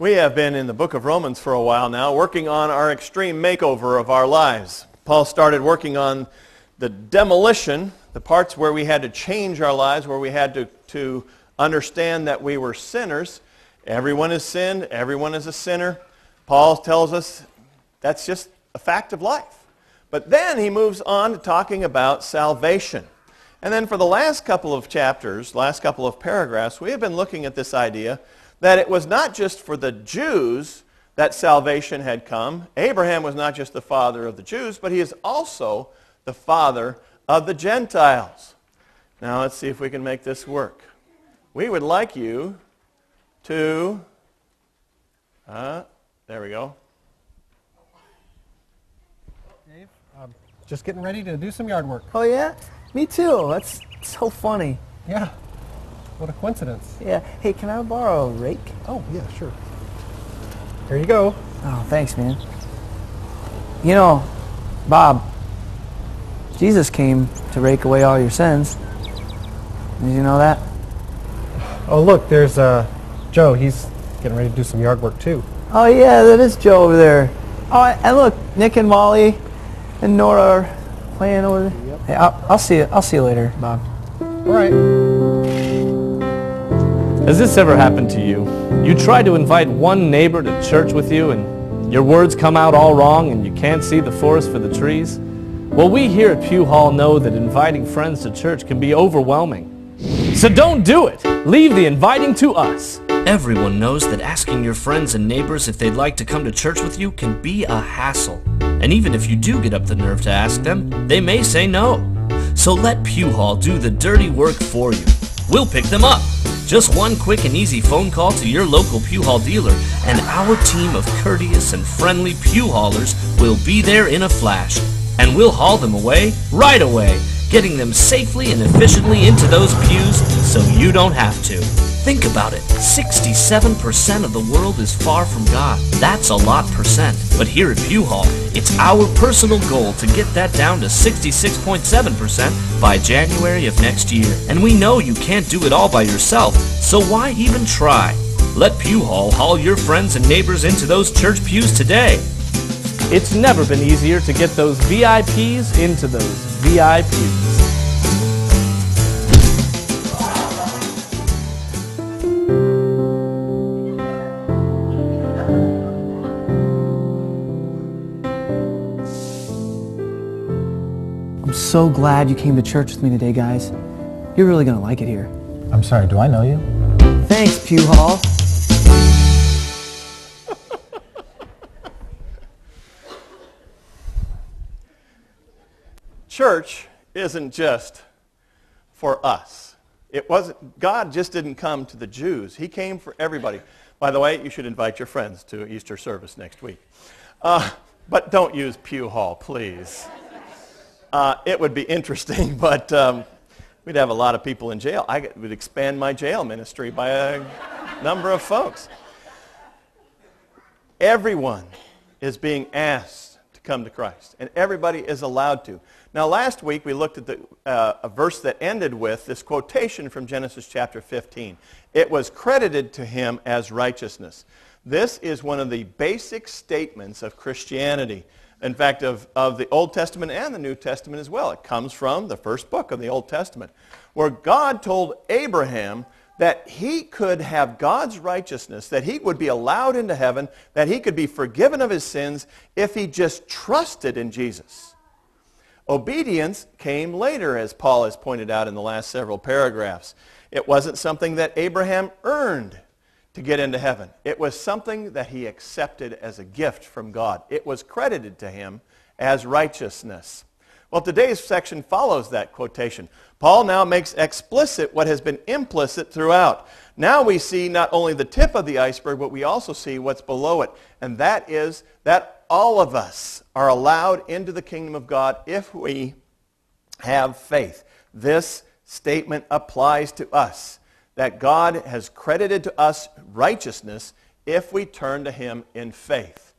We have been in the book of Romans for a while now, working on our extreme makeover of our lives. Paul started working on the demolition, the parts where we had to change our lives, where we had to understand that we were sinners. Everyone has sinned. Everyone is a sinner. Paul tells us that's just a fact of life. But then he moves on to talking about salvation. And then for the last couple of chapters, last couple of paragraphs, we have been looking at this idea that it was not just for the Jews that salvation had come. Abraham was not just the father of the Jews, but he is also the father of the Gentiles. Now let's see if we can make this work. We would like you to, there we go. Dave, I'm just getting ready to do some yard work. Oh yeah? Me too. That's so funny. Yeah. What a coincidence. Yeah. Hey, can I borrow a rake? Oh, yeah, sure. Here you go. Oh, thanks, man. You know, Bob, Jesus came to rake away all your sins. Did you know that? Oh, look, there's Joe. He's getting ready to do some yard work, too. Oh, yeah, that is Joe over there. Oh, and look, Nick and Molly and Nora are playing over there. Yep. Hey, I'll see you later, Bob. All right. Has this ever happened to you? You try to invite one neighbor to church with you and your words come out all wrong and you can't see the forest for the trees? Well, we here at Pew Hall know that inviting friends to church can be overwhelming. So don't do it. Leave the inviting to us. Everyone knows that asking your friends and neighbors if they'd like to come to church with you can be a hassle. And even if you do get up the nerve to ask them, they may say no. So let Pew Hall do the dirty work for you. We'll pick them up. Just one quick and easy phone call to your local Pew Hall dealer, and our team of courteous and friendly Pew Haulers will be there in a flash. And we'll haul them away right away, getting them safely and efficiently into those pews so you don't have to. Think about it. 67% of the world is far from God. That's a lot percent. But here at Pew Hall, it's our personal goal to get that down to 66.7% by January of next year. And we know you can't do it all by yourself, so why even try? Let Pew Hall haul your friends and neighbors into those church pews today. It's never been easier to get those VIPs into those VIPs. I'm so glad you came to church with me today, guys. You're really going to like it here. I'm sorry, do I know you? Thanks, Pew Hall. Church isn't just for us. God just didn't come to the Jews. He came for everybody. By the way, you should invite your friends to Easter service next week. But don't use Pew Hall, please. It would be interesting, but we'd have a lot of people in jail. I would expand my jail ministry by a number of folks. Everyone is being asked to come to Christ, and everybody is allowed to. Now, last week we looked at a verse that ended with this quotation from Genesis chapter 15. It was credited to him as righteousness. This is one of the basic statements of Christianity. In fact, of the Old Testament and the New Testament as well. It comes from the first book of the Old Testament, where God told Abraham that he could have God's righteousness, that he would be allowed into heaven, that he could be forgiven of his sins if he just trusted in Jesus. Obedience came later, as Paul has pointed out in the last several paragraphs. It wasn't something that Abraham earned to get into heaven. It was something that he accepted as a gift from God. It was credited to him as righteousness. Well, today's section follows that quotation. Paul now makes explicit what has been implicit throughout. Now we see not only the tip of the iceberg, but we also see what's below it. And that is that all of us are allowed into the kingdom of God if we have faith. This statement applies to us, that God has credited to us righteousness if we turn to him in faith.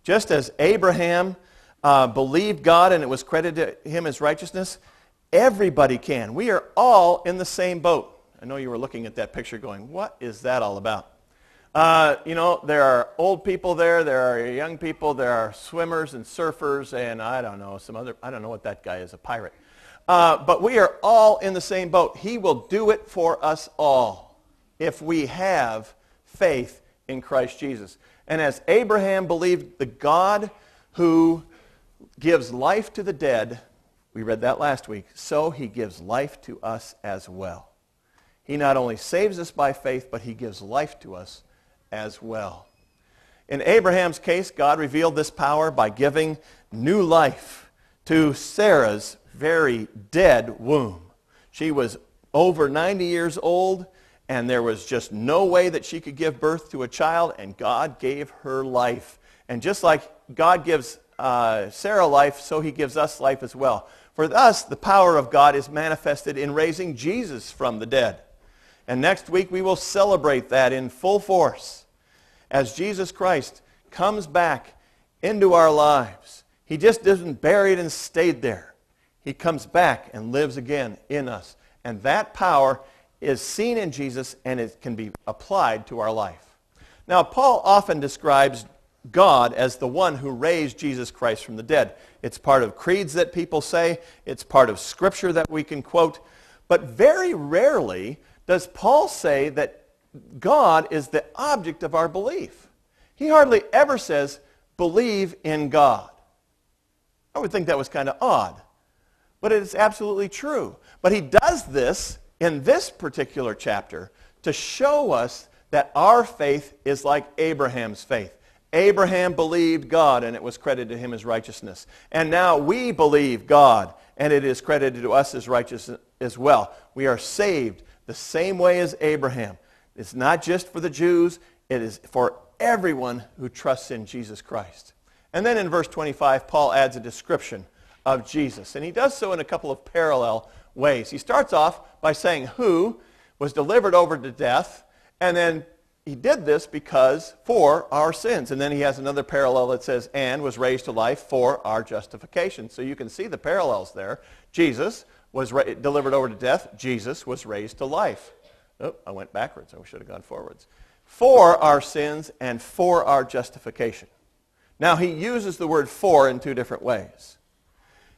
Just as Abraham believed God and it was credited to him as righteousness, everybody can. We are all in the same boat. I know you were looking at that picture going, what is that all about? There are old people there are young people, there are swimmers and surfers, and I don't know what that guy is, a pirate. But we are all in the same boat. He will do it for us all if we have faith in Christ Jesus. And as Abraham believed the God who gives life to the dead, we read that last week, so he gives life to us as well. He not only saves us by faith, but he gives life to us as well. In Abraham's case, God revealed this power by giving new life to Sarah's very dead womb. She was over 90 years old, and there was just no way that she could give birth to a child, and God gave her life. And just like God gives Sarah life, so he gives us life as well. For us, the power of God is manifested in raising Jesus from the dead. And next week we will celebrate that in full force as Jesus Christ comes back into our lives. He just isn't buried and stayed there. He comes back and lives again in us. And that power is seen in Jesus, and it can be applied to our life. Now, Paul often describes God as the one who raised Jesus Christ from the dead. It's part of creeds that people say. It's part of Scripture that we can quote. But very rarely does Paul say that God is the object of our belief. He hardly ever says, believe in God. I would think that was kind of odd. But it is absolutely true. But he does this in this particular chapter to show us that our faith is like Abraham's faith. Abraham believed God, and it was credited to him as righteousness. And now we believe God, and it is credited to us as righteousness as well. We are saved the same way as Abraham. It's not just for the Jews, it is for everyone who trusts in Jesus Christ. And then in verse 25, Paul adds a description of Jesus. And he does so in a couple of parallel ways. He starts off by saying who was delivered over to death, and then he did this because for our sins. And then he has another parallel that says, and was raised to life for our justification. So you can see the parallels there. Jesus was delivered over to death. Jesus was raised to life. Oh, I went backwards. I should have gone forwards. For our sins and for our justification. Now he uses the word for in two different ways.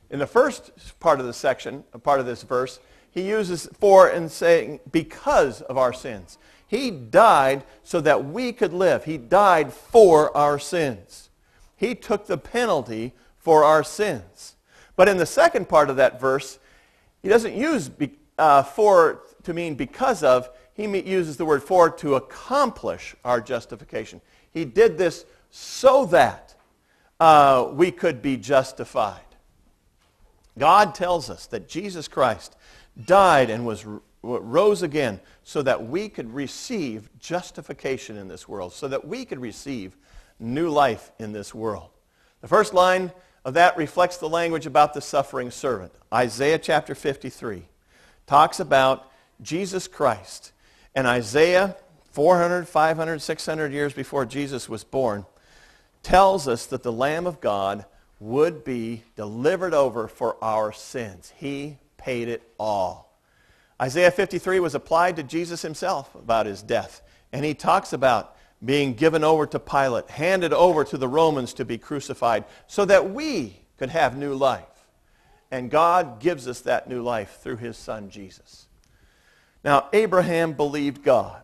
In the first part of the section, part of this verse, he uses for in saying because of our sins. He died so that we could live. He died for our sins. He took the penalty for our sins. But in the second part of that verse, he doesn't use for to mean because of. He uses the word for to accomplish our justification. He did this so that we could be justified. God tells us that Jesus Christ died and rose again so that we could receive justification in this world, so that we could receive new life in this world. The first line of that reflects the language about the suffering servant. Isaiah chapter 53 talks about Jesus Christ. And Isaiah, 400, 500, 600 years before Jesus was born, tells us that the Lamb of God would be delivered over for our sins. He paid it all. Isaiah 53 was applied to Jesus himself about his death. And he talks about being given over to Pilate, handed over to the Romans to be crucified, so that we could have new life. And God gives us that new life through his Son, Jesus. Now, Abraham believed God.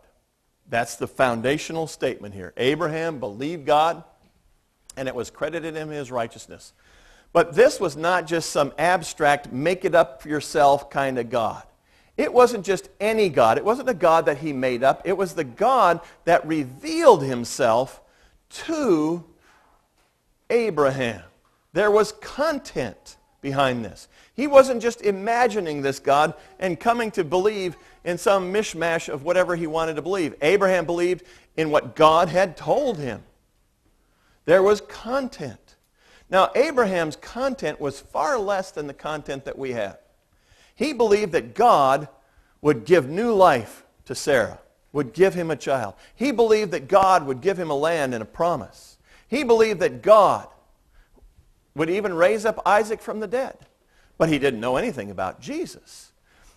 That's the foundational statement here. Abraham believed God, and it was credited him as righteousness. But this was not just some abstract, make-it-up-yourself kind of God. It wasn't just any God. It wasn't a God that he made up. It was the God that revealed himself to Abraham. There was content behind this. He wasn't just imagining this God and coming to believe in some mishmash of whatever he wanted to believe. Abraham believed in what God had told him. There was content. Now, Abraham's content was far less than the content that we have. He believed that God would give new life to Sarah, would give him a child. He believed that God would give him a land and a promise. He believed that God would even raise up Isaac from the dead. But he didn't know anything about Jesus.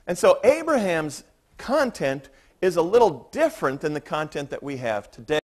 And so Abraham's content is a little different than the content that we have today.